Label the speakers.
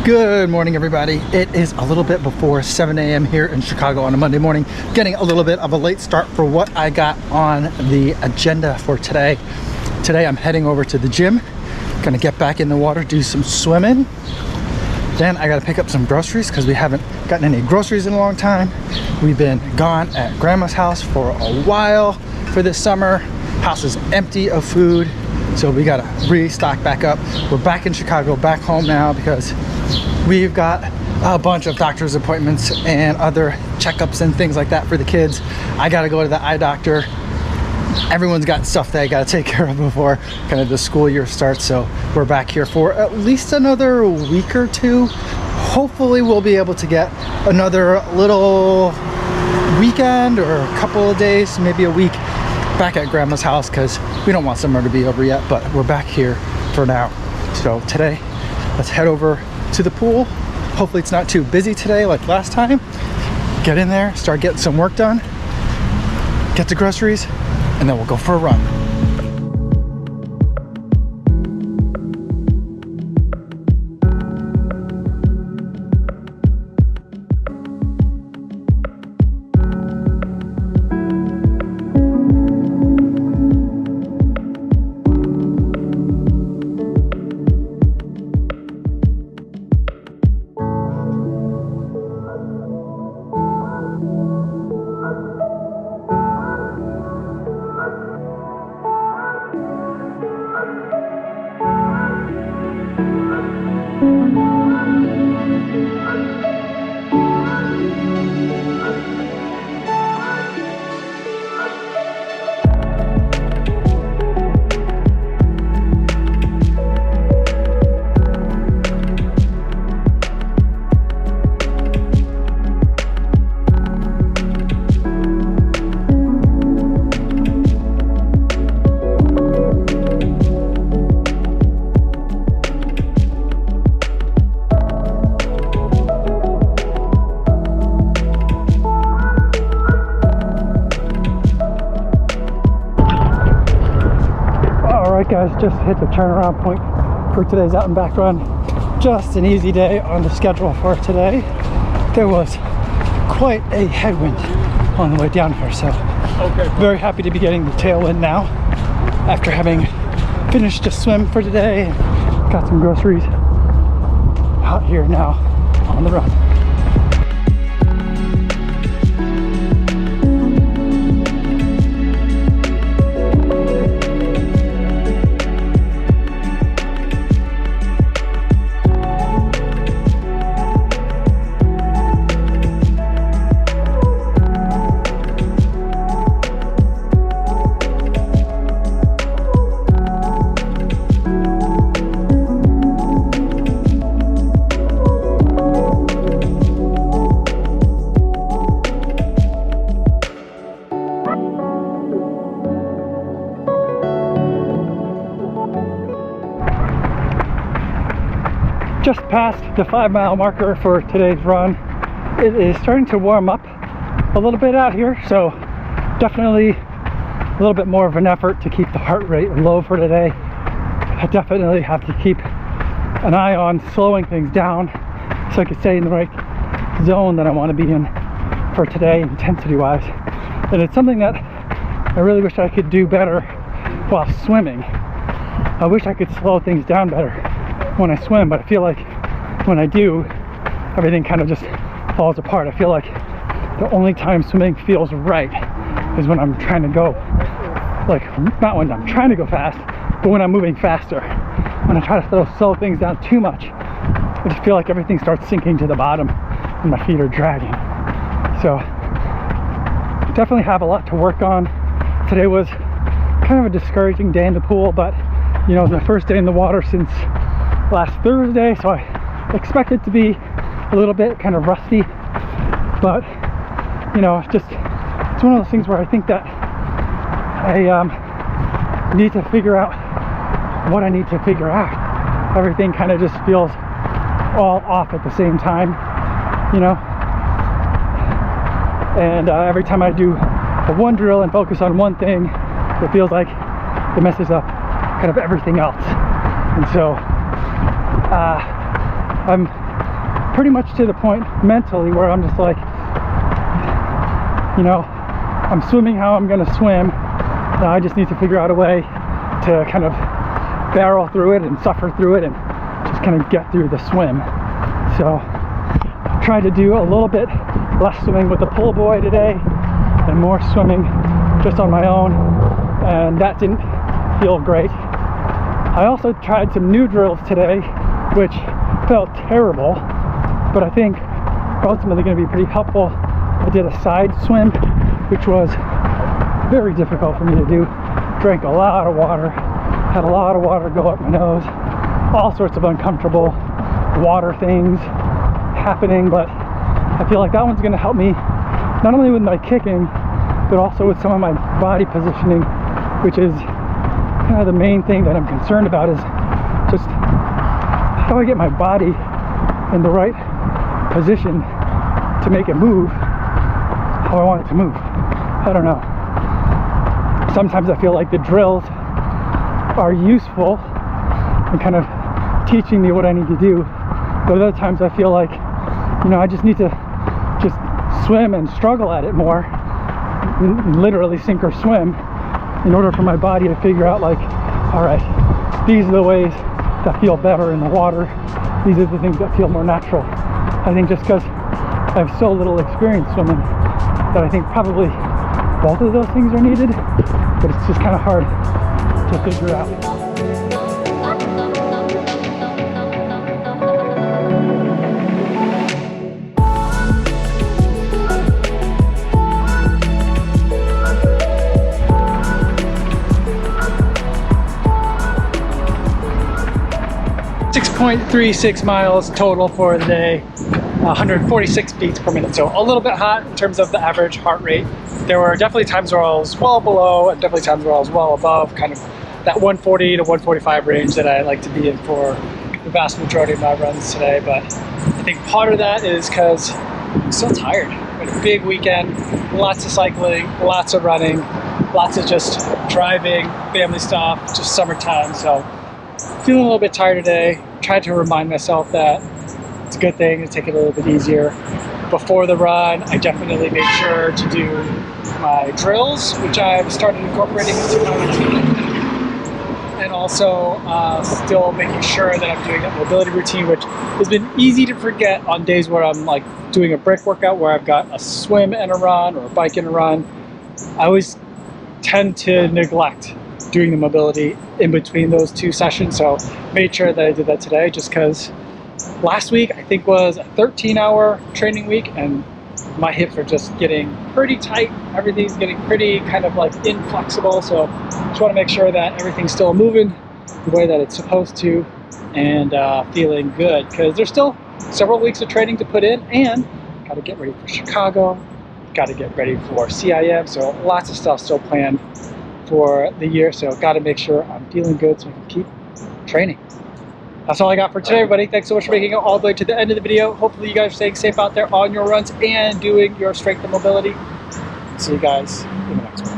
Speaker 1: Good morning, everybody. It is a little bit before 7 a.m. here in Chicago on a Monday morning. Getting a little bit of a late start for what I got on the agenda for today. Today I'm heading over to the gym. Gonna get back in the water, do some swimming. Then I gotta pick up some groceries because we haven't gotten any groceries in a long time. We've been gone at grandma's house for a while for this summer. House is empty of food, so we gotta restock back up. We're back in Chicago, back home now because we've got a bunch of doctor's appointments and other checkups and things like that for the kids. I gotta go to the eye doctor. Everyone's got stuff they gotta take care of before kind of the school year starts, so we're back here for at least another week or two. Hopefully we'll be able to get another little weekend or a couple of days, maybe a week, back at grandma's house because we don't want summer to be over yet, but we're back here for now. So today, let's head over to the pool. Hopefully it's not too busy today like last time. Get in there, start getting some work done, get the groceries, and then we'll go for a run. Guys, just hit the turnaround point for today's out and back run. Just an easy day on the schedule for today. There was quite a headwind on the way down here, so very happy to be getting the tailwind now after having finished a swim for today and got some groceries. Out here now on the run. Just past the 5-mile marker for today's run. It is starting to warm up a little bit out here, so definitely a little bit more of an effort to keep the heart rate low for today. I definitely have to keep an eye on slowing things down so I can stay in the right zone that I want to be in for today, intensity wise. And it's something that I really wish I could do better while swimming. I wish I could slow things down better when I swim, but I feel like when I do, everything kind of just falls apart. I feel like the only time swimming feels right is when I'm trying to go, like, not when I'm trying to go fast, but when I'm moving faster. When I try to slow things down too much, I just feel like everything starts sinking to the bottom and my feet are dragging. So definitely have a lot to work on. Today was kind of a discouraging day in the pool, but you know, it was my first day in the water since last Thursday, so I expect it to be a little bit kind of rusty, but you know, it's one of those things where I think that I need to figure out what I need to figure out. Everything kind of just feels all off at the same time, you know, and every time I do a one drill and focus on one thing, it feels like it messes up kind of everything else. And so I'm pretty much to the point mentally where I'm just like, you know, I'm swimming how I'm gonna swim. Now I just need to figure out a way to kind of barrel through it and suffer through it and just kind of get through the swim. So I tried to do a little bit less swimming with the pull buoy today and more swimming just on my own, and that didn't feel great. I also tried some new drills today, which felt terrible, but I think ultimately going to be pretty helpful. I did a side swim, which was very difficult for me to do. Drank a lot of water, had a lot of water go up my nose, all sorts of uncomfortable water things happening, but I feel like that one's going to help me not only with my kicking, but also with some of my body positioning, which is kind of the main thing that I'm concerned about, is just how do I get my body in the right position to make it move how I want it to move. I don't know. Sometimes I feel like the drills are useful and kind of teaching me what I need to do, but other times I feel like, you know, I just need to just swim and struggle at it more, literally sink or swim, in order for my body to figure out, like, all right, these are the ways that feel better in the water, these are the things that feel more natural. I think just because I have so little experience swimming that I think probably both of those things are needed, but it's just kind of hard to figure out. 6.36 miles total for the day, 146 beats per minute, so a little bit hot in terms of the average heart rate. There were definitely times where I was well below and definitely times where I was well above, kind of that 140 to 145 range that I like to be in for the vast majority of my runs today. But I think part of that is because I'm so tired. We had a big weekend, lots of cycling, lots of running, lots of just driving, family stuff, just summertime. So feeling a little bit tired today. Tried to remind myself that it's a good thing to take it a little bit easier. Before the run, I definitely made sure to do my drills, which I've started incorporating into my routine. And also still making sure that I'm doing that mobility routine, which has been easy to forget on days where I'm like doing a brick workout where I've got a swim and a run or a bike and a run. I always tend to neglect doing the mobility in between those two sessions, so made sure that I did that today, just because last week I think was a 13-hour training week and my hips are just getting pretty tight. Everything's getting pretty kind of like inflexible, so just want to make sure that everything's still moving the way that it's supposed to and feeling good, because there's still several weeks of training to put in and got to get ready for Chicago, got to get ready for CIM, so lots of stuff still planned for the year, so got to make sure I'm feeling good so I can keep training. That's all I got for today, everybody. Thanks so much for making it all the way to the end of the video. Hopefully you guys are staying safe out there on your runs and doing your strength and mobility. See you guys in the next one.